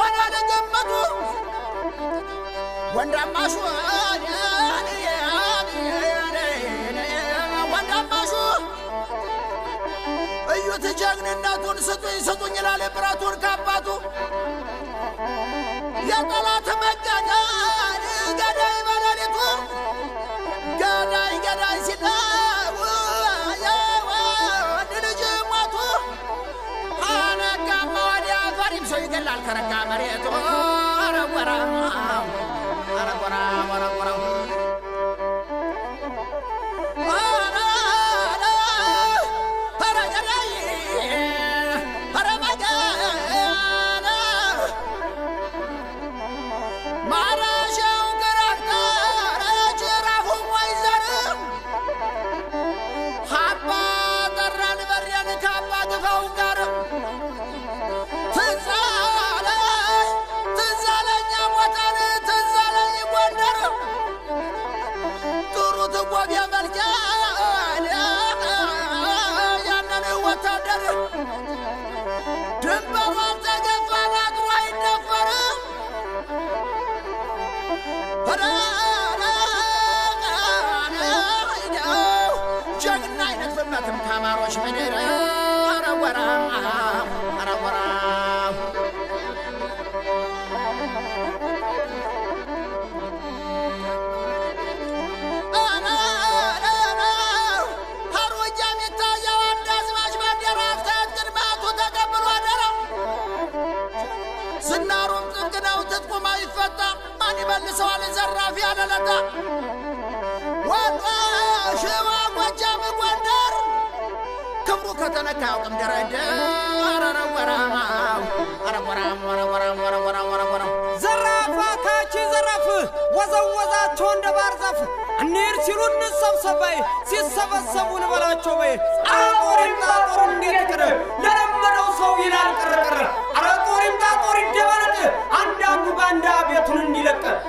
ዋና ለገመቱ ወንዳማሹ ወንዳማሹ እዩት ጀግንነቱን ስጡኝ ይላል ብረቱን ካባቱ የጠላት መጋኛ ገዳይ በሌሊቱ ገዳይ ሲለው ልጅ ሞቱ አነጋማ ወዲያ ፈሪም ሰው ይገላል ከረጋ መሬቱ አረወራ Kamarosh menera arawara harujamita yawandas majbadera tatqirmatu taqabbalu adara sinarum tqinaw tatquma ifata mani balsawal zarrafi alalata wa shewa wajam gondar كمرو كتنكاو كم درجة زرافة كاتشي زراف وزا تون دبارزاف النير سيرون نسبسباي سيسبسبون بلاچوباي أرقورين تاقورين ديكر لرمبرو سوينا الكركر أرقورين تاقورين دبارد عندام باندا بيتون ديلك